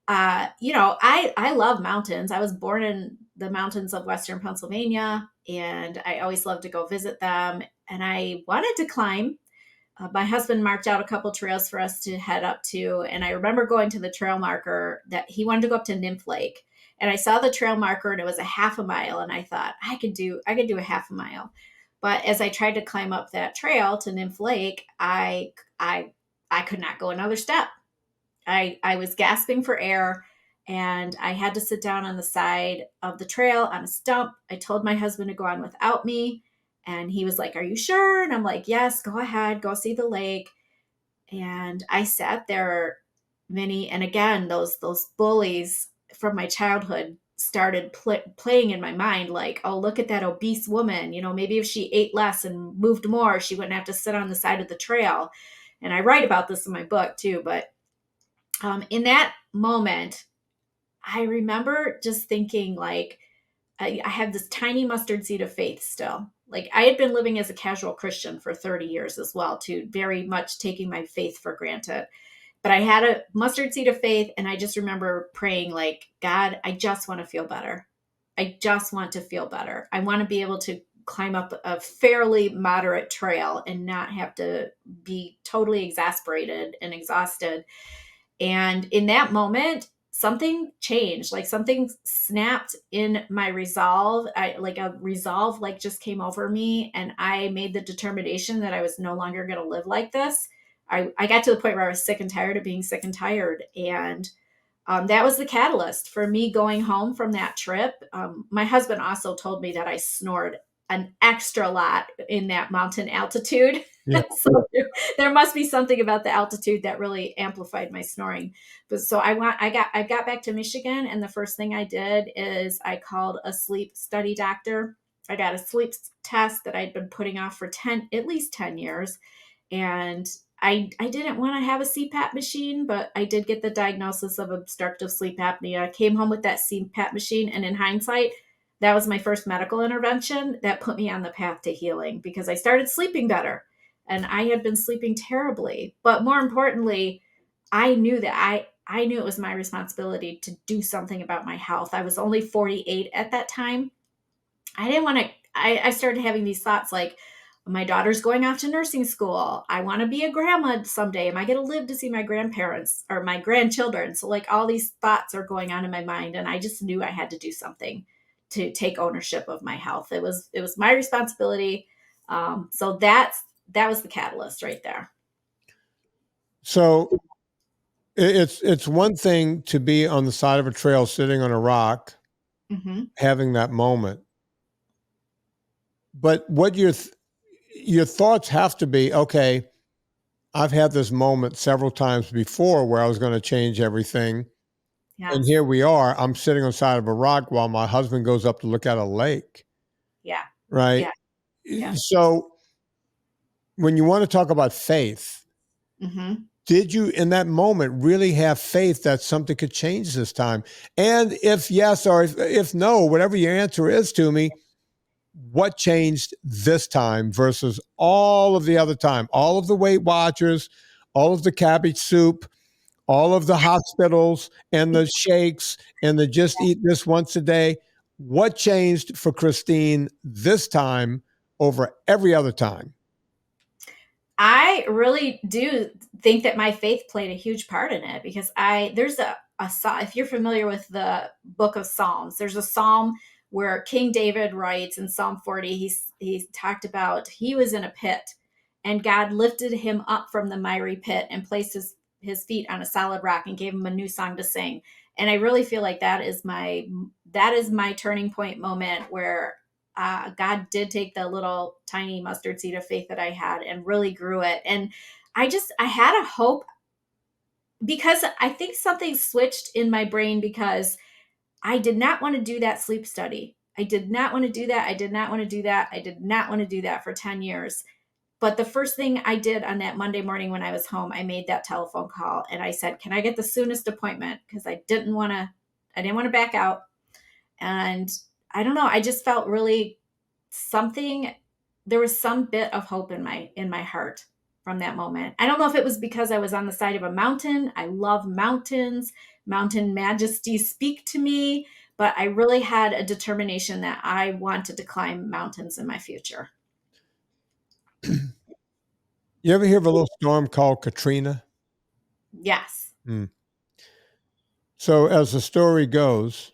I love mountains. I was born in the mountains of Western Pennsylvania, and I always loved to go visit them. And I wanted to climb. My husband marked out a couple trails for us to head up to, and I remember going to the trail marker that he wanted to go up to Nymph Lake, and I saw the trail marker and it was a half a mile, and I thought I could do a half a mile, but as I tried to climb up that trail to Nymph Lake, I could not go another step. I was gasping for air, and I had to sit down on the side of the trail on a stump. I told my husband to go on without me, and he was like, "Are you sure?" And I'm like, "Yes, go ahead, go see the lake." And I sat there, Vinny, and again, those bullies from my childhood started playing in my mind, like, "Oh, look at that obese woman. Maybe if she ate less and moved more, she wouldn't have to sit on the side of the trail." And I write about this in my book too, but in that moment, I remember just thinking, like, I have this tiny mustard seed of faith still. Like, I had been living as a casual Christian for 30 years as well, too, very much taking my faith for granted. But I had a mustard seed of faith, and I just remember praying, like, God, I just want to feel better. I just want to feel better. I want to be able to climb up a fairly moderate trail and not have to be totally exasperated and exhausted. And in that moment, something changed, like something snapped in my resolve. Like a resolve like just came over me, and I made the determination that I was no longer going to live like this. I got to the point where I was sick and tired of being sick and tired. And that was the catalyst for me going home from that trip. My husband also told me that I snored an extra lot in that mountain altitude. Yeah. So there must be something about the altitude that really amplified my snoring. But so I got back to Michigan, and the first thing I did is I called a sleep study doctor. I got a sleep test that I'd been putting off for at least 10 years. And I didn't want to have a CPAP machine, but I did get the diagnosis of obstructive sleep apnea. I came home with that CPAP machine, and in hindsight, that was my first medical intervention that put me on the path to healing, because I started sleeping better, and I had been sleeping terribly. But more importantly, I knew that I knew it was my responsibility to do something about my health. I was only 48 at that time. I didn't want to, I started having these thoughts like, my daughter's going off to nursing school. I want to be a grandma someday. Am I going to live to see my grandparents or my grandchildren? So, like, all these thoughts are going on in my mind, and I just knew I had to do something to take ownership of my health. It was my responsibility. So that was the catalyst right there. So it's one thing to be on the side of a trail, sitting on a rock, having that moment. But what your thoughts have to be, okay, I've had this moment several times before where I was going to change everything. Yes. And here we are. I'm sitting on the side of a rock while my husband goes up to look at a lake. Yeah. Right. Yeah. Yeah. So when you want to talk about faith, did you in that moment really have faith that something could change this time? And if yes, or if no, whatever your answer is to me, what changed this time versus all of the other time? All of the Weight Watchers, all of the cabbage soup, all of the hospitals and the shakes and the just eat this once a day. What changed for Christine this time over every other time? I really do think that my faith played a huge part in it, because there's a if you're familiar with the book of Psalms, there's a psalm where King David writes in Psalm 40. He talked about, he was in a pit, and God lifted him up from the miry pit and placed his feet on a solid rock and gave him a new song to sing. And I really feel like that is my turning point moment, where God did take the little tiny mustard seed of faith that I had and really grew it. And I had a hope, because I think something switched in my brain, because I did not want to do that sleep study. I did not want to do that. I did not want to do that. I did not want to do that for 10 years. But the first thing I did on that Monday morning when I was home, I made that telephone call and I said, "Can I get the soonest appointment?" Because I didn't want to back out. And I don't know, I just felt really something, there was some bit of hope in my heart from that moment. I don't know if it was because I was on the side of a mountain. I love mountains. Mountain majesties speak to me, but I really had a determination that I wanted to climb mountains in my future. You ever hear of a little storm called Katrina? Yes. So as the story goes,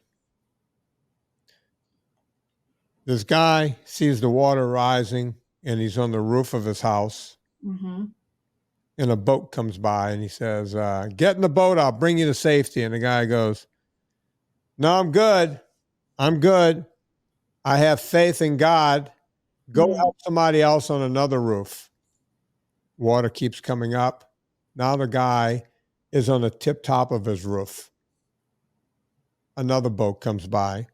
this guy sees the water rising and he's on the roof of his house. And a boat comes by and he says, "Get in the boat, I'll bring you to safety." And the guy goes, "No, I'm good. I'm good. I have faith in God. Go help somebody else on another roof." Water keeps coming up. Now the guy is on the tip top of his roof. Another boat comes by.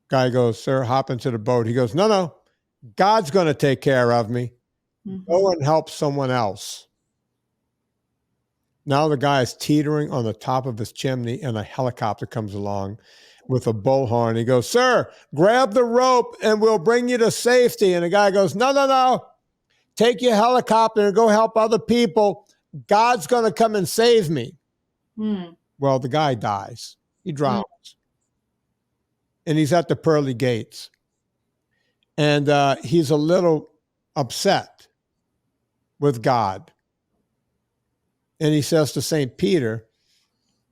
Guy goes, "Sir, hop into the boat." He goes, "No, no, God's going to take care of me. Go and help someone else." Now the guy is teetering on the top of his chimney and a helicopter comes along with a bullhorn. He goes, "Sir, grab the rope and we'll bring you to safety." And the guy goes, "No, no, no. Take your helicopter and go help other people. God's going to come and save me." Well, the guy dies. He drowns. And he's at the pearly gates. And he's a little upset with God. And he says to St. Peter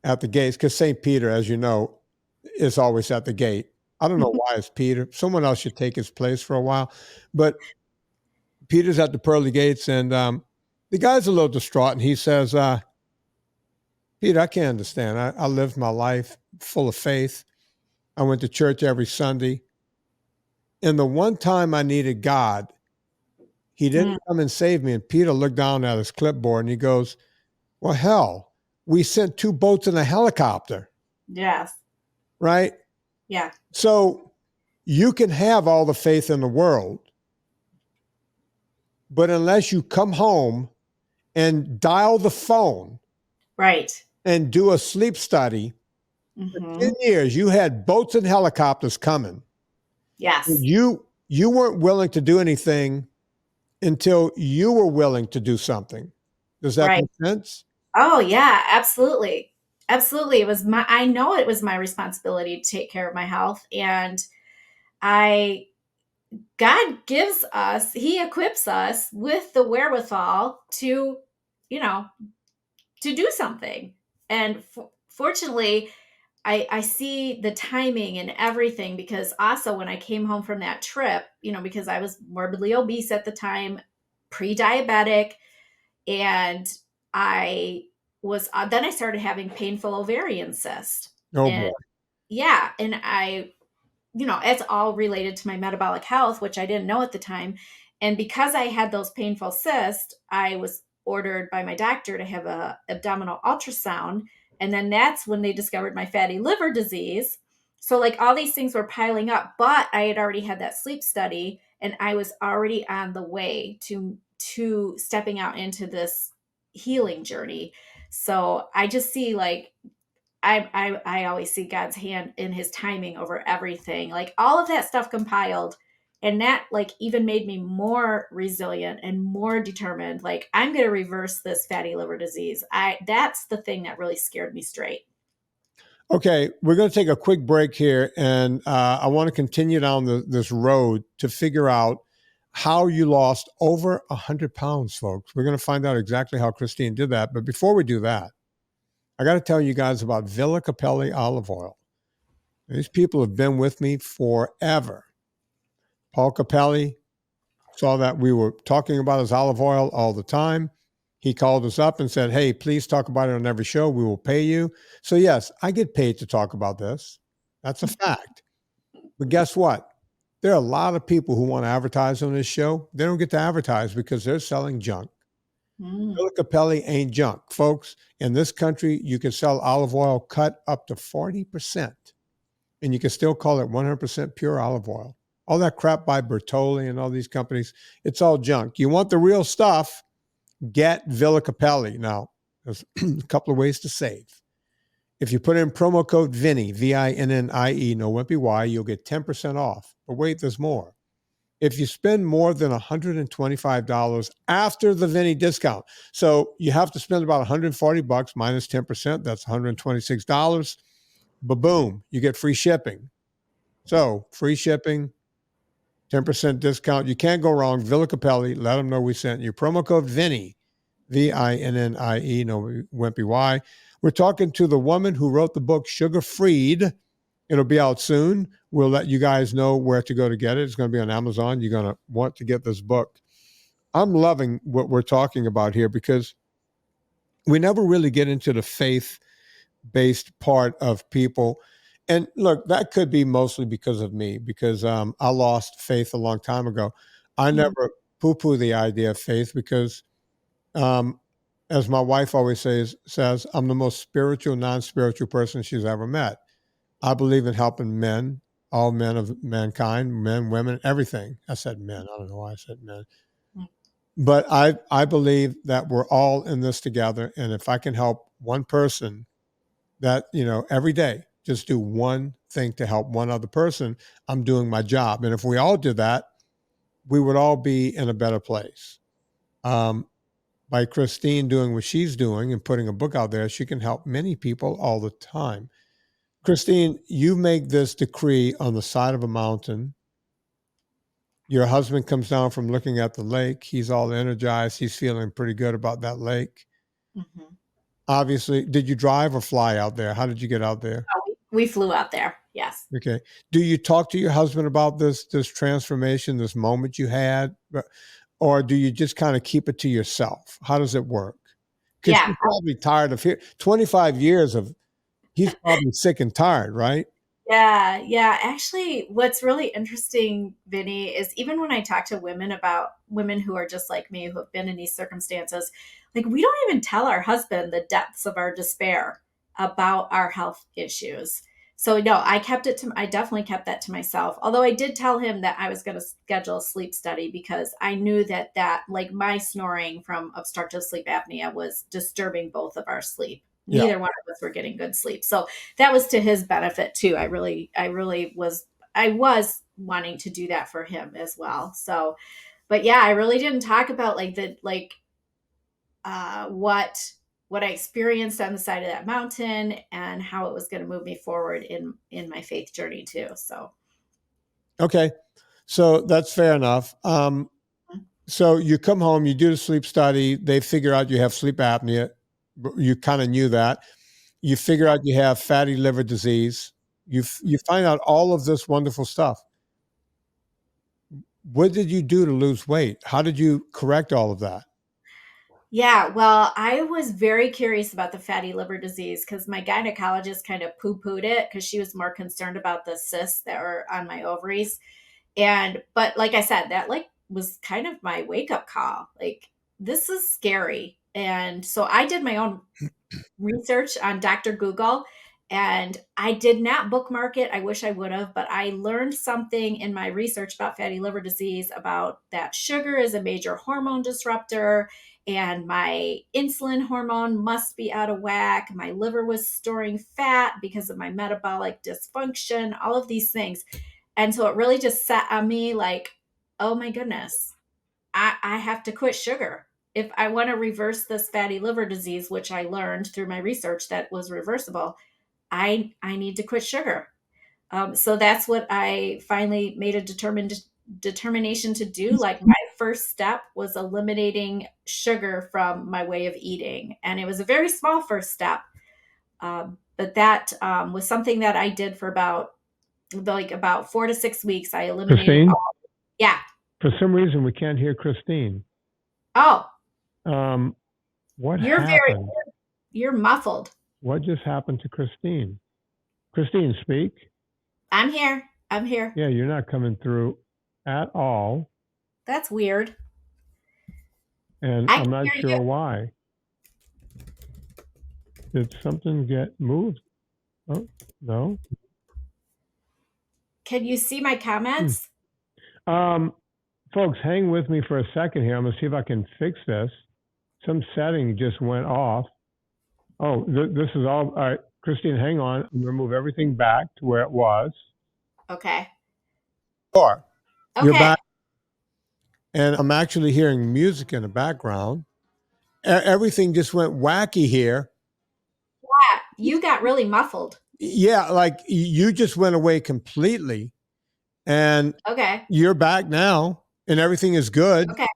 at the gates, because St. Peter, as you know, is always at the gate. I don't know why it's Peter. Someone else should take his place for a while. But Peter's at the pearly gates, and The guy's a little distraught, and he says, Pete, I can't understand. I lived my life full of faith. I went to church every Sunday. And the one time I needed God, he didn't come and save me. And Peter looked down at his clipboard and he goes, well, hell, we sent 2 boats and a helicopter. Yes. Right? Yeah. So you can have all the faith in the world, but unless you come home and dial the phone, right, and do a sleep study, for 10 years, you had boats and helicopters coming. Yes. You weren't willing to do anything until you were willing to do something. Does that make sense? Oh yeah, absolutely. Absolutely. I know it was my responsibility to take care of my health. And God gives us, he equips us with the wherewithal to, to do something. And fortunately, I see the timing and everything, because also when I came home from that trip, because I was morbidly obese at the time, pre-diabetic, and then I started having painful ovarian cyst. Oh, and boy. Yeah. And it's all related to my metabolic health, which I didn't know at the time. And because I had those painful cysts, I was ordered by my doctor to have a abdominal ultrasound. And then that's when they discovered my fatty liver disease. So like all these things were piling up, but I had already had that sleep study and I was already on the way to stepping out into this healing journey. So I just see like I always see God's hand in his timing over everything. Like all of that stuff compiled, and that like even made me more resilient and more determined. Like I'm going to reverse this fatty liver disease. That's the thing that really scared me straight. Okay, we're going to take a quick break here, and I want to continue down this road to figure out how you lost over 100 pounds, folks. We're going to find out exactly how Christine did that. But before we do that, I got to tell you guys about Villa Capelli olive oil. These people have been with me forever. Paul Capelli saw that we were talking about his olive oil all the time. He called us up and said, hey, please talk about it on every show. We will pay you. So yes, I get paid to talk about this. That's a fact. But guess what? There are a lot of people who want to advertise on this show. They don't get to advertise because they're selling junk. Villa Capelli ain't junk. Folks, in this country, you can sell olive oil cut up to 40%, and you can still call it 100% pure olive oil. All that crap by Bertolli and all these companies, it's all junk. You want the real stuff, get Villa Capelli. Now, there's a couple of ways to save. If you put in promo code Vinnie, VINNIE, no wimpy Y, you'll get 10% off. But wait, there's more. If you spend more than $125 after the Vinnie discount, so you have to spend about $140 minus 10%, that's $126. Ba-boom, you get free shipping. So free shipping, 10% discount. You can't go wrong. Villa Capelli, let them know we sent you. Promo code Vinnie, VINNIE, no wimpy Y. We're talking to the woman who wrote the book Sugar Freed. It'll be out soon. We'll let you guys know where to go to get it. It's going to be on Amazon. You're going to want to get this book. I'm loving what we're talking about here because we never really get into the faith-based part of people. And look, that could be mostly because of me, because I lost faith a long time ago. I never poo-poo the idea of faith because, as my wife always says, I'm the most spiritual, non-spiritual person she's ever met. I believe in helping men, all men of mankind, men, women, everything. I said men. I don't know why I said men. But I believe that we're all in this together. And if I can help one person that, every day, just do one thing to help one other person, I'm doing my job. And if we all did that, we would all be in a better place. By Christine doing what she's doing and putting a book out there, she can help many people all the time. Christine, you make this decree on the side of a mountain. Your husband comes down from looking at the lake. He's all energized. He's feeling pretty good about that lake. Obviously, did you drive or fly out there? How did you get out there? Oh, we flew out there. Yes. Okay. Do you talk to your husband about this transformation, this moment you had? or do you just kind of keep it to yourself? How does it work? Because Yeah. you're probably tired of here 25 years of he's probably sick and tired, right? Yeah, yeah. Actually, what's really interesting, Vinny, is even when I talk to women about women who are just like me, who have been in these circumstances, like we don't even tell our husband the depths of our despair about our health issues. So no, I definitely kept that to myself. Although I did tell him that I was going to schedule a sleep study because I knew that like my snoring from obstructive sleep apnea was disturbing both of our sleep. Yeah. Neither one of us were getting good sleep. So that was to his benefit too. I was wanting to do that for him as well. So, but yeah, I really didn't talk about like what I experienced on the side of that mountain and how it was going to move me forward in my faith journey too. So, Okay. So that's fair enough. So you come home, you do the sleep study, they figure out you have sleep apnea. You kind of knew that. You figure out you have fatty liver disease. You find out all of this wonderful stuff. What did you do to lose weight? How did you correct all of that? yeah, well, I was very curious about the fatty liver disease because my gynecologist kind of poo pooed it because she was more concerned about the cysts that were on my ovaries. But like I said, that like was kind of my wake up call. Like, this is scary. And so I did my own research on Dr. Google and I did not bookmark it. I wish I would have, but I learned something in my research about fatty liver disease about that sugar is a major hormone disruptor and my insulin hormone must be out of whack. My liver was storing fat because of my metabolic dysfunction, all of these things. And so it really just sat on me like, oh my goodness, I have to quit sugar. If I want to reverse this fatty liver disease, which I learned through my research that was reversible, I need to quit sugar. So that's what I finally made a determination to do. Like my first step was eliminating sugar from my way of eating, and it was a very small first step, but that was something that I did for about 4 to 6 weeks. I eliminated Christine, all. Yeah. for some reason we can't hear Christine. Oh, Um, what you're happened? you're muffled. What just happened to Christine? Christine, speak. I'm here. I'm here. Yeah, you're not coming through at all, That's weird. and I I'm can not hear sure you. why. Did something get moved? Oh, no. Can you see my Hmm. comments? Folks, hang with me for a second here. I'm gonna see if I can fix this. Some setting just went off. Oh, this is all right. Christine, hang on. I'm gonna move everything back to where it was. Okay. Sure. You're Okay. back, and I'm actually hearing music in the background. Everything just went wacky here. Yeah, you got really muffled. Yeah, like you just went away completely, and Okay. you're back now, and everything is good. Okay.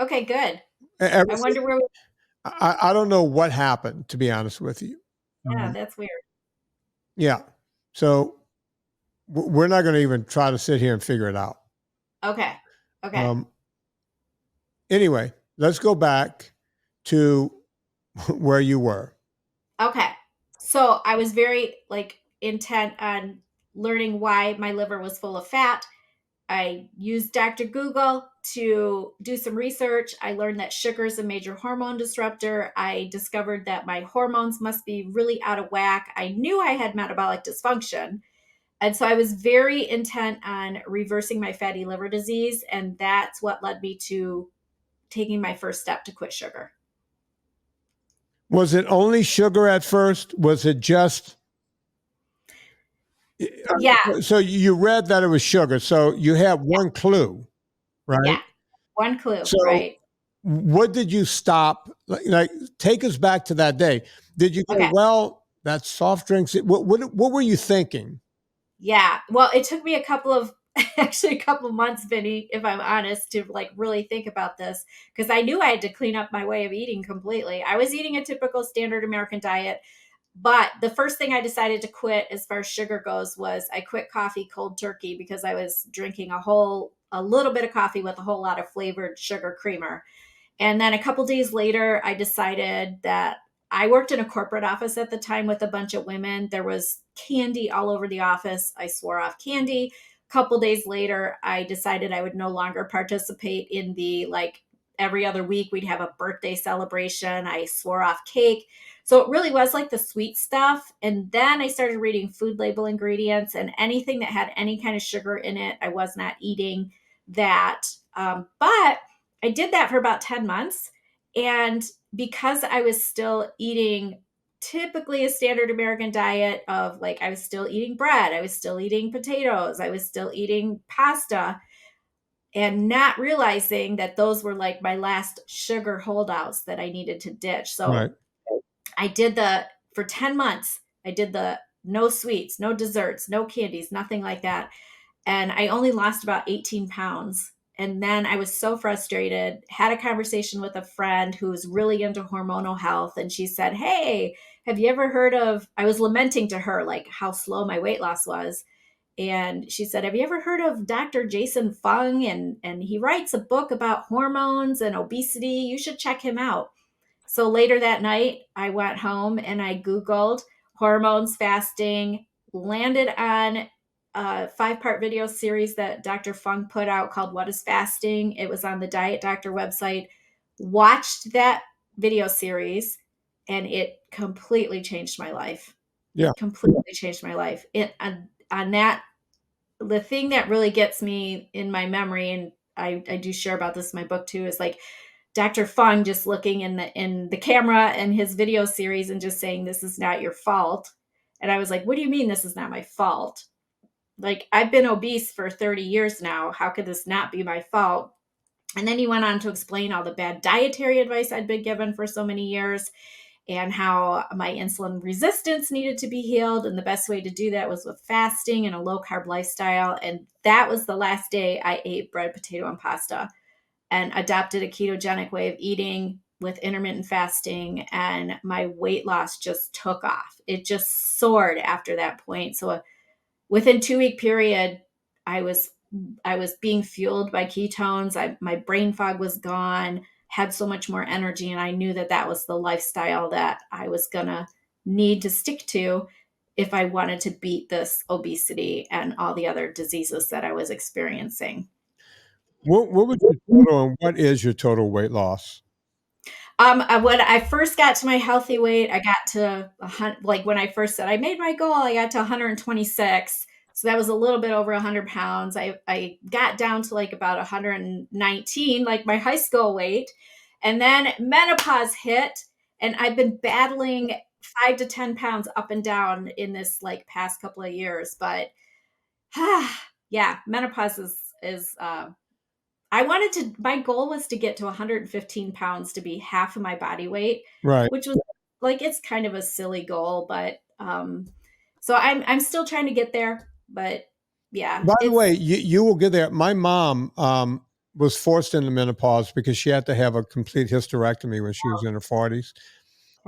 Okay, good. I Everything, wonder where we, I don't know what happened, to be honest with you. yeah, that's weird. Yeah. So we're not going to even try to sit here and figure it out. Okay. Okay. Um, anyway, let's go back to where you were. Okay. So I was very like intent on learning why my liver was full of fat. I used Dr. Google to do some research. I learned that sugar is a major hormone disruptor. I discovered that my hormones must be really out of whack. I knew I had metabolic dysfunction. And so I was very intent on reversing my fatty liver disease. And that's what led me to taking my first step to quit sugar. Was it only sugar at first? Was it just? Yeah. So you read that it was sugar. So you have one clue, right? Yeah. One clue, So right? what did you stop? Like, take us back to that day. Did you go, Okay. well, that's soft drinks? What were you thinking? Yeah. Well, it took me actually a couple months, Vinny, if I'm honest, to like really think about this because I knew I had to clean up my way of eating completely. I was eating a typical standard American diet. But the first thing I decided to quit as far as sugar goes was I quit coffee cold turkey because I was drinking a little bit of coffee with a whole lot of flavored sugar creamer. And then a couple days later, I decided that I worked in a corporate office at the time with a bunch of women. There was candy all over the office. I swore off candy. A couple days later, I decided I would no longer participate in the like every other week we'd have a birthday celebration. I swore off cake. So it really was like the sweet stuff. And then I started reading food label ingredients, and anything that had any kind of sugar in it, I was not eating that. But I did that for about 10 months. And because I was still eating typically a standard American diet of like, I was still eating bread, I was still eating potatoes, I was still eating pasta, and not realizing that those were like my last sugar holdouts that I needed to ditch. So Right. I did for 10 months, I did the no sweets, no desserts, no candies, nothing like that. And I only lost about 18 pounds. And then I was so frustrated, had a conversation with a friend who was really into hormonal health. And she said, "Hey, have you ever heard of," I was lamenting to her, like how slow my weight loss was. And she said, "Have you ever heard of Dr. Jason Fung? And he writes a book about hormones and obesity. You should check him out." So later that night, I went home and I Googled hormones fasting, landed on a 5-part video series that Dr. Fung put out called What is Fasting? It was on the Diet Doctor website. Watched that video series, and it completely changed my life. Yeah. It completely changed my life. On that, the thing that really gets me in my memory, and I do share about this in my book too, is like Dr. Fung just looking in the camera and his video series and just saying, "This is not your fault." And I was like, "What do you mean this is not my fault? Like, I've been obese for 30 years now. How could this not be my fault?" And then he went on to explain all the bad dietary advice I'd been given for so many years, and how my insulin resistance needed to be healed. And the best way to do that was with fasting and a low carb lifestyle. And that was the last day I ate bread, potato, and pasta, and adopted a ketogenic way of eating with intermittent fasting. And my weight loss just took off. It just soared after that point. So within 2-week period, I was being fueled by ketones. My brain fog was gone, had so much more energy. And I knew that that was the lifestyle that I was going to need to stick to if I wanted to beat this obesity and all the other diseases that I was experiencing. What was your total, and what is your total weight loss? When I first got to my healthy weight, I got to like when I first said I made my goal, I got to 126. So that was a little bit over 100 pounds. I got down to like about 119, like my high school weight. And then menopause hit, and I've been battling 5 to 10 pounds up and down in this like past couple of years. But yeah, menopause is my goal was to get to 115 pounds to be half of my body weight, Right. which was like, it's kind of a silly goal, but so I'm still trying to get there, but yeah. By the way, you will get there. My mom was forced into menopause because she had to have a complete hysterectomy when she was in her 40s.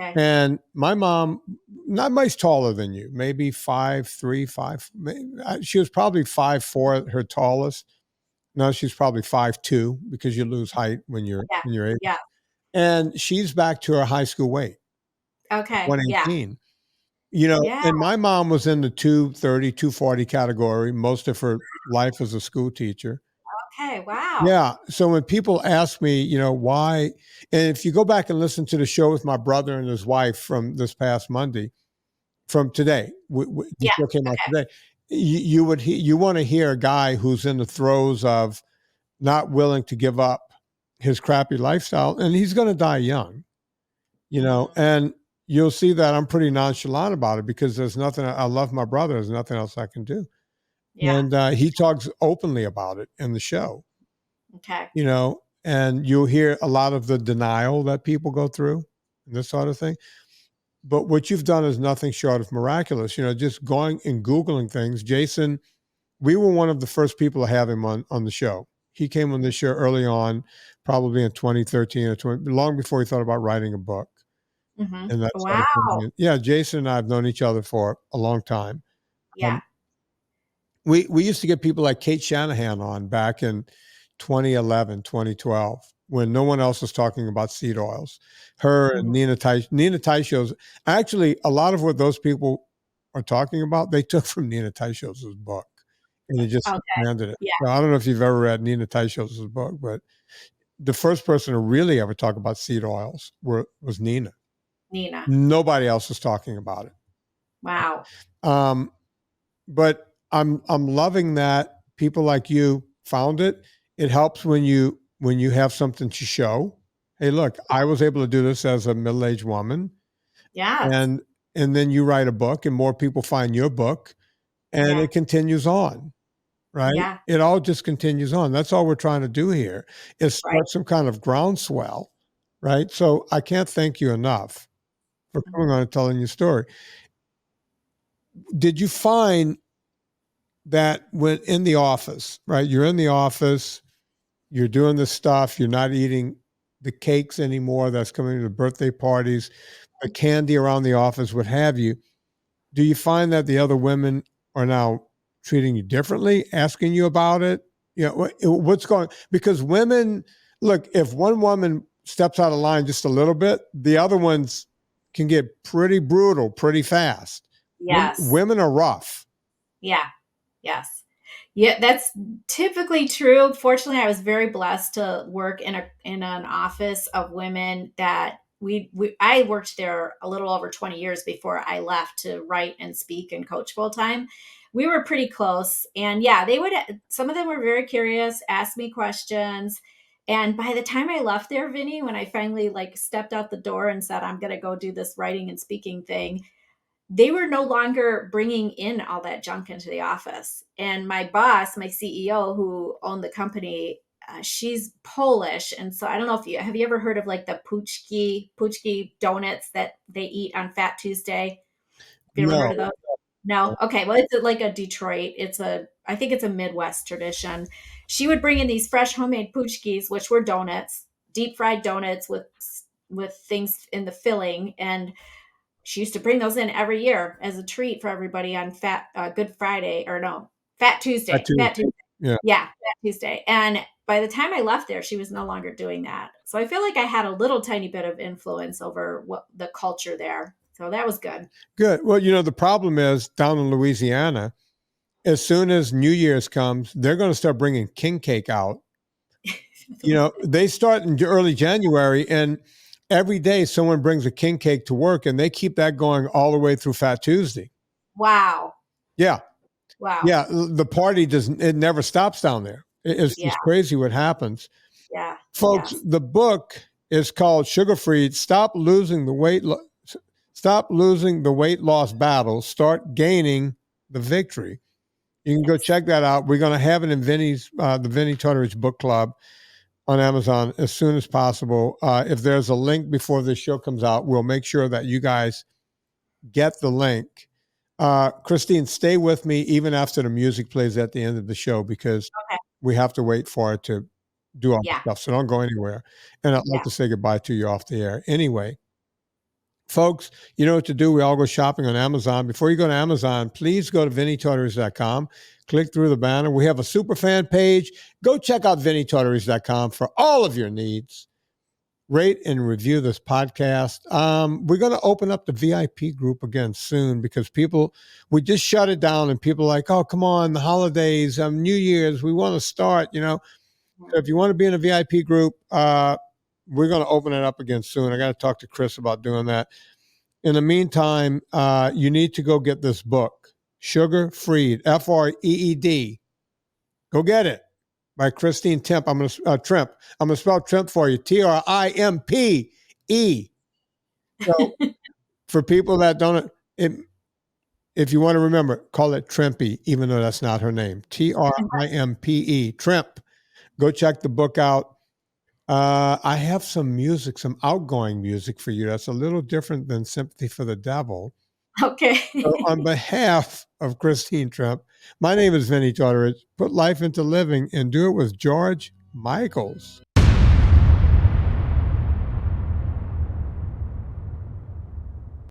Okay. And my mom, not much taller than you, maybe 5'3", she was probably 5'4", her tallest. No, she's probably 5'2", because you lose height when you're Yeah. in your age. Yeah. And she's back to her high school weight, Okay. Yeah. 118. You know, Yeah. and my mom was in the 230, 240 category most of her life as a school teacher. Okay. Wow. Yeah. So when people ask me, why, and if you go back and listen to the show with my brother and his wife from this past Monday, from today, the Yeah. show came out Okay. today, you want to hear a guy who's in the throes of not willing to give up his crappy lifestyle, and he's going to die young, and you'll see that I'm pretty nonchalant about it because there's nothing. I love my brother. There's nothing else I can do. Yeah. And he talks openly about it in the show, Okay. and you'll hear a lot of the denial that people go through and this sort of thing. But what you've done is nothing short of miraculous, just going and Googling things. Jason, we were one of the first people to have him on the show. He came on the show early on, probably in 2013 or 20, long before he thought about writing a book. And that started coming Wow. in. Yeah, Jason and I have known each other for a long time. Yeah. We used to get people like Kate Shanahan on back in 2011, 2012, when no one else was talking about seed oils. Her and Nina Teicholz's, actually, a lot of what those people are talking about, they took from Nina Teicholz's book, and it just Okay. expanded it. Yeah. So I don't know if you've ever read Nina Teicholz's book, but the first person to really ever talk about seed oils was Nina. Nina. Nobody else was talking about it. Wow. But I'm loving that people like you found it. It helps when you have something to show. Hey, look, I was able to do this as a middle-aged woman. Yeah. And then you write a book and more people find your book and it continues on, right? Yeah. It all just continues on. That's all we're trying to do here is start some kind of groundswell, right? So I can't thank you enough for coming on and telling your story. Did you find that when in the office, right? You're in the office, you're doing this stuff, you're not eating the cakes anymore that's coming to the birthday parties, the candy around the office, what have you. Do you find that the other women are now treating you differently, asking you about it? You know, what's going, because women, look, if one woman steps out of line just a little bit, the other ones can get pretty brutal pretty fast. Yes. Women are rough. Yeah. Yes. Yeah, that's typically true. Fortunately, I was very blessed to work in an office of women that I worked there a little over 20 years before I left to write and speak and coach full time. We were pretty close, and yeah, some of them were very curious, asked me questions. And by the time I left there, Vinny, when I finally stepped out the door and said, I'm going to go do this writing and speaking thing, they were no longer bringing in all that junk into the office. And my boss, my CEO who owned the company, she's Polish. And so I don't know if have you ever heard of the puchki donuts that they eat on Fat Tuesday? Have you ever heard of those? No. Okay. Well, it's like a Detroit. I think it's a Midwest tradition. She would bring in these fresh homemade puchkis, which were donuts, deep fried donuts with things in the filling. And she used to bring those in every year as a treat for everybody on Good Friday, or no, Fat Tuesday. Fat Tuesday. Yeah, Fat Tuesday. And by the time I left there, she was no longer doing that. So I feel like I had a little tiny bit of influence over the culture there. So that was good. Good. Well, the problem is down in Louisiana, as soon as New Year's comes, they're going to start bringing king cake out. They start in early January, and every day someone brings a king cake to work, and they keep that going all the way through Fat Tuesday. Wow. Yeah. Wow. Yeah. The party it never stops down there. It's just crazy what happens. Yeah. Folks, the book is called Sugar Free. Stop losing the weight loss battle. Start gaining the victory. You can go check that out. We're going to have it in the Vinnie Tortorich book club on Amazon as soon as possible. If there's a link before this show comes out, we'll make sure that you guys get the link. Christine, stay with me even after the music plays at the end of the show, because we have to wait for it to do all the stuff. So don't go anywhere. And I'd like to say goodbye to you off the air. Anyway, folks, you know what to do. We all go shopping on Amazon. Before you go to Amazon, please go to VinnieTortorich.com. Click through the banner. We have a super fan page. Go check out VinnieTortorich.com for all of your needs. Rate and review this podcast. We're going to open up the VIP group again soon, because we just shut it down, and people are like, oh, come on, the holidays, New Year's, we want to start, So if you want to be in a VIP group, we're going to open it up again soon. I got to talk to Chris about doing that. In the meantime, you need to go get this book, Sugar Freed, Freed. Go get it, by Christine Trimpe. I'm going to spell Trimpe for you, Trimpe. So for people that don't, if you want to remember, call it Trimpe, even though that's not her name. Trimpe, Trimpe. Go check the book out. I have some outgoing music for you that's a little different than Sympathy for the Devil. Okay. So on behalf of Christine Trimpe, my name is Vinnie Tortorich. Put life into living and do it with George Michaels.